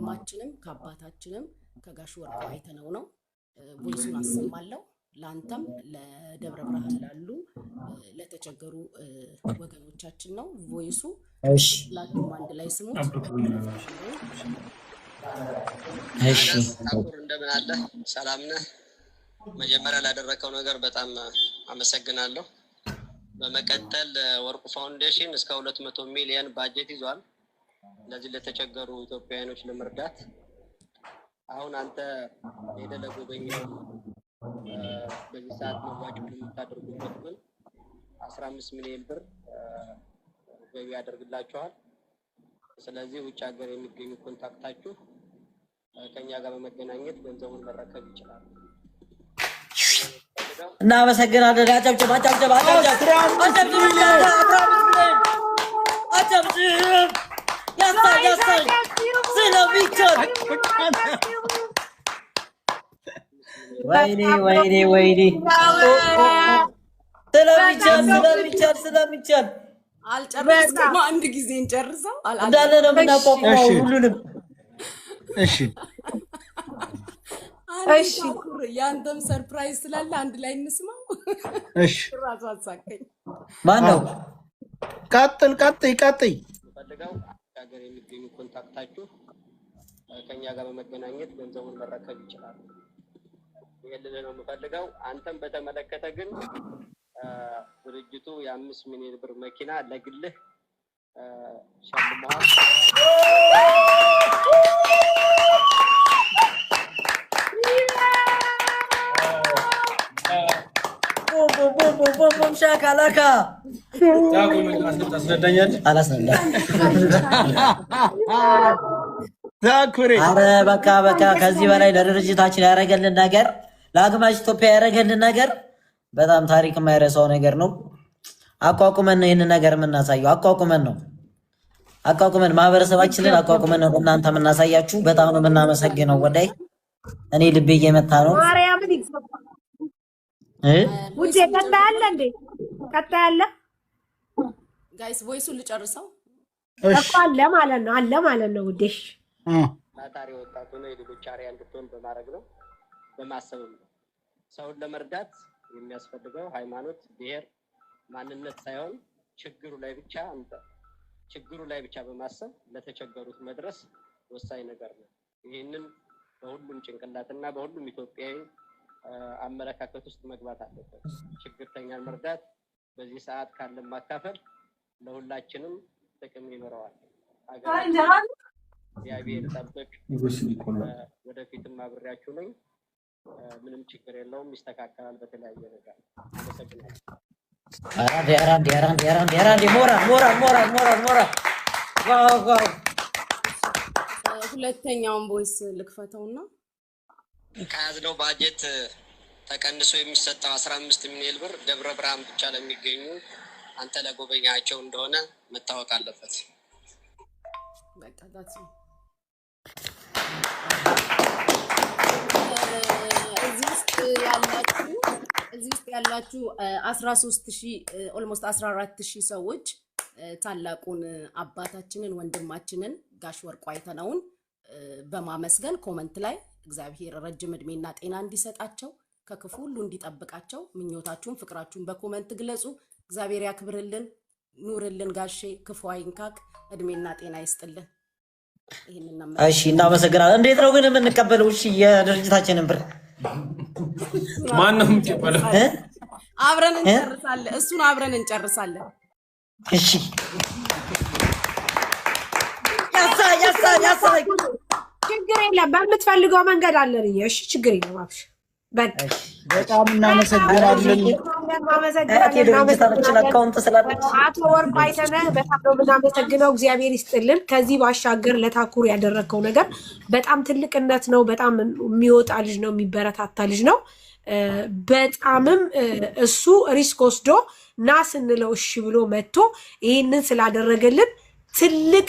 ከወንድማችንም ከአባታችንም ከጋሽ ወርቁ አይተነው ነው ቮይሱን አሰማለሁ ላንተም ለደብረ ብርሃን ላሉ ለተቸገሩ ወገኖቻችን ነው ቮይሱ እሺ ላቱም አንድ ላይ ስሙት እሺ ታኩር እንደምን አለ ሰላም ነህ መጀመሪያ ላደረከው ነገር በጣም አመሰግናለሁ በመቀጠል ወርቁ ፋውንዴሽን እስከ 200 ሚሊዮን ባጀት ይዟል ለዚህ ለተቸገሩ ኢትዮጵያውያኖች ለመርዳት አሁን አንተ የደለጎበኛው በዚህ ሰዓት መዋጮ የምታደርጉበት ግን 15 ሚሊዮን ብር ገቢ ያደርግላችኋል ስለዚህ ውጭ ሀገር የሚገኙ ኮንታክታችሁ ከኛ ጋር በመገናኘት ገንዘቡን መረከብ ይችላል እና መሰግናለን አጨብጭብ ያሳይ ስለሚቻል ወይኔ ስለሚቻል አልጨረስኩም አንድ ጊዜ እንጨርሰው እንዳለ ነው ምናቆመው ሁሉንም እሺ ያንተም ሰርፕራይዝ ስላለ አንድ ላይ እንስማው እሺ ራሱ አሳቀኝ ማን ነው ቀጥል ፈልገው ሀገር የሚገኙ ኮንታክታችሁ ከኛ ጋር በመገናኘት ገንዘቡን መረከብ ይችላል ይሄንን ነው የምፈልገው አንተም በተመለከተ ግን ድርጅቱ የ5 ሚሊዮን ብር መኪና ለግልህ ሸልመዋል ቦም ሻካላካ ታስረዳኛለህ ታኩሪ አረ በቃ ከዚህ በላይ ለድርጅታችን ያደረገልን ነገር ለአግማሽ ኢትዮጵያ ያደረገልን ነገር በጣም ታሪክ የማይረሳው ነገር ነው አቋቁመን ነው ይሄን ነገር የምናሳየው አቋቁመን ማህበረሰባችንን አቋቁመን ነው እናንተ የምናሳያችሁ በጣም ነው የምናመሰግነው ወዳይ እኔ ልቤ እየመታ ነው ማርያምን ውዴ ቀጣለ እንዴ ቀጣለ ጋይስ ቮይሱን ልጨርሰው እኮ አለ ማለት ነው ውዴሽ ታታሪ ወጣቱ ነው የልጆች አሪያ እንድትሆን በማድረግ ነው በማሰብ ነው ሰውን ለመርዳት የሚያስፈልገው ሃይማኖት ብሔር ማንነት ሳይሆን ችግሩ ላይ ብቻ በማሰብ ለተቸገሩት መድረስ ወሳኝ ነገር ነው ይሄንን በሁሉም ጭንቅላትና በሁሉም ኢትዮጵያዊ አመለካከት ውስጥ መግባት አለበት ችግርተኛን መርዳት በዚህ ሰዓት ካለ ማካፈል ለሁላችንም ጥቅም ይኖረዋል ያቢር ተጠብቅ ወደፊትም አብሬያችሁ ነኝ ምንም ችግር የለውም ይስተካከላል በተለያየ ነገር አመሰግናለሁ አራንዲ ሞራ ዋው ሁለተኛውን ቮይስ ልክፈተውና ከያዝነው ባጀት ተቀንሶ የሚሰጠው 15 ሚሊዮን ብር ደብረ ብርሃን ብቻ ለሚገኙ አንተ ለጎበኛቸው እንደሆነ መታወቅ አለበት በቃ ዳትስ እዚህ ውስጥ ያላችሁ 13000 ኦልሞስት 14000 ሰዎች ታላቁን አባታችንን ወንድማችንን ጋሽ ወርቁ አይተነውን በማመስገን ኮሜንት ላይ እግዚአብሔር ረጅም እድሜና ጤና እንዲሰጣቸው ከክፉ ሁሉ እንዲጠብቃቸው ምኞታችሁን ፍቅራችሁን በኮሜንት ግለጹ እግዚአብሔር ያክብርልን ኑርልን ጋሼ ክፉ አይንካክ እድሜና ጤና ይስጥልን እሺ እናመሰግናለን እንዴት ነው ግን የምንቀበለው እሺ የድርጅታችንን ብር ማን ነው የሚቀበለው እሱን አብረን እንጨርሳለን እሺ ያሳ ችግር የለም በምትፈልገው መንገድ አለን እሺ ችግር የለም አብሽ በጣም እናመሰግናለን አቶ ወርቁ አይተነህ በጣም ነው የምናመሰግነው እግዚአብሔር ይስጥልን ከዚህ ባሻገር ለታኩር ያደረከው ነገር በጣም ትልቅነት ነው በጣም የሚወጣ ልጅ ነው የሚበረታታ ልጅ ነው በጣምም እሱ ሪስክ ወስዶ ና ስንለው እሺ ብሎ መጥቶ ይሄንን ስላደረገልን ትልቅ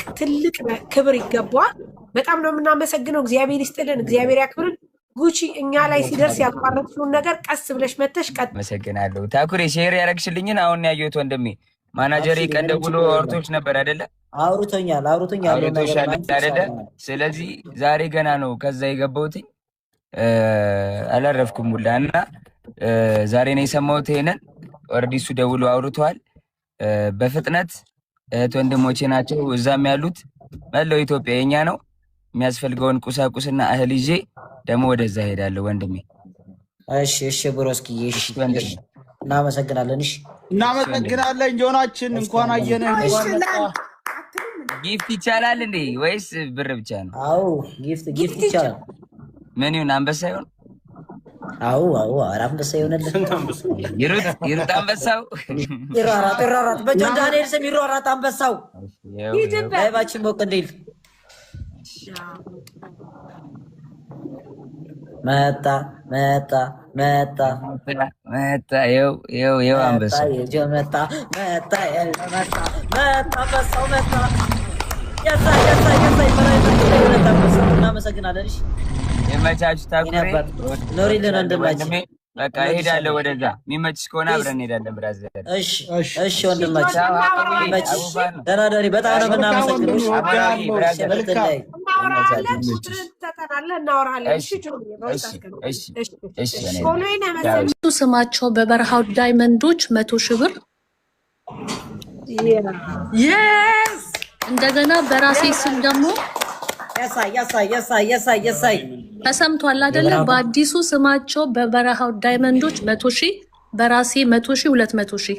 ክብር ይገባዋል በጣም ነው የምናመሰግነው እግዚአብሔር ይስጥልን እግዚአብሔር ያክብርን ጉቺ እኛ ላይ ሲደርስ ያቋረጥሽውን ነገር ቀስ ብለሽ መተሽ ቀጥ መሰግናለሁ ታኩሬ ሼር ያረግሽልኝን አሁን ያየሁት ወንድሜ ማናጀር ቀደብሎ አውርቶች ነበር አይደለ? አውርቶኛል አይደለ? ስለዚህ ዛሬ ገና ነው ከዛ የገባሁት አላረፍኩም ሁላና ዛሬ ነው የሰማሁት። ይሄንን ኦልሬዲ እሱ ደውሎ አውርቷል። በፍጥነት እህት ወንድሞቼ ናቸው እዛም ያሉት መላው ኢትዮጵያ የኛ ነው። የሚያስፈልገውን ቁሳቁስና እህል ይዤ ደግሞ ወደዛ ሄዳለሁ ወንድሜ። እሺ ብሮስኪ እሺ ወንድሜ እናመሰግናለን። እሺ እናመሰግናለን። ጆናችን እንኳን አየነህ። ጊፍት ይቻላል እንዴ ወይስ ብር ብቻ ነው? አዎ ጊፍት ይቻላል። ምን ይሁን አንበሳ ይሁን? አዎ አንበሳ ይሆንልህ። ይሩጥ አንበሳው ይሯሯጥ በጆን ዳንኤል ስም ይሯሯጥ አንበሳው ላይቫችን ሞቅ እንዲል መጣ ይኸው አንበሳው መጣ አንበሳው መጣ። እናመሰግናለን። እሺ የመቻችሁ ታኩሬ ኖሪልን ወንድማችን። በቃ እሄዳለሁ ወደዛ። የሚመችሽ ከሆነ አብረን እንሄዳለን ብራዘር። እሺ ወንድማችን ይመችሽ። ደህና ደሪ። በጣም ነው የምናመሰግነው። ስማቸው በበረሃው ዳይመንዶች 100,000 ብር እንደገና በራሴ ስም ደግሞ ያሳይ ተሰምቷል አይደለ? በአዲሱ ስማቸው በበረሃው ዳይመንዶች 100,000 በራሴ 100,000 200,000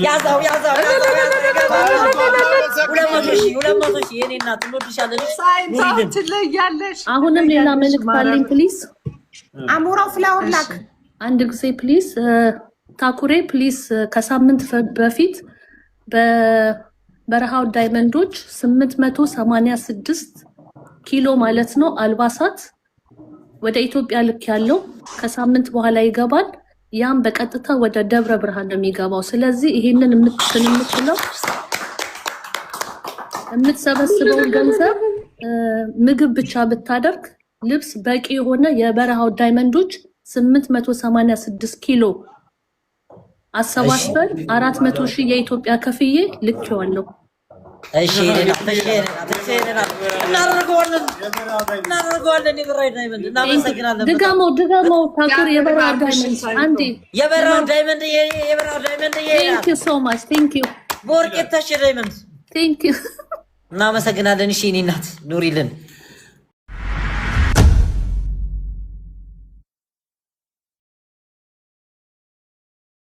ያዛው 200,000 የኔ እናት እንወድሻለን። አሁንም ሌላ መልእክት አለኝ ፕሊዝ። አሞራው ፍላወር ላክ አንድ ጊዜ ፕሊዝ። ታኩሬ ፕሊዝ ከሳምንት በፊት በበረሃው ዳይመንዶች 886 ኪሎ ማለት ነው አልባሳት ወደ ኢትዮጵያ ልክ ያለው ከሳምንት በኋላ ይገባል። ያም በቀጥታ ወደ ደብረ ብርሃን ነው የሚገባው። ስለዚህ ይሄንን የምትሰበስበው ገንዘብ ምግብ ብቻ ብታደርግ ልብስ በቂ የሆነ የበረሃው ዳይመንዶች 886 ኪሎ አሰባስበን 400,000 የኢትዮጵያ ከፍዬ ልኬዋለሁ። እሺ እናደርገዋለን። የበረሃው ዳይመንድ እናመሰግናለን። ድጋመው ታኩር የበረሃው ዳይመንድ አንዴ የበረሃው ዳይመንድ Thank you so much. Thank you. ቦርቄ ታሽ ዳይመንድ Thank you. እናመሰግናለን። እሺ እኔ እናት ኑሪልን።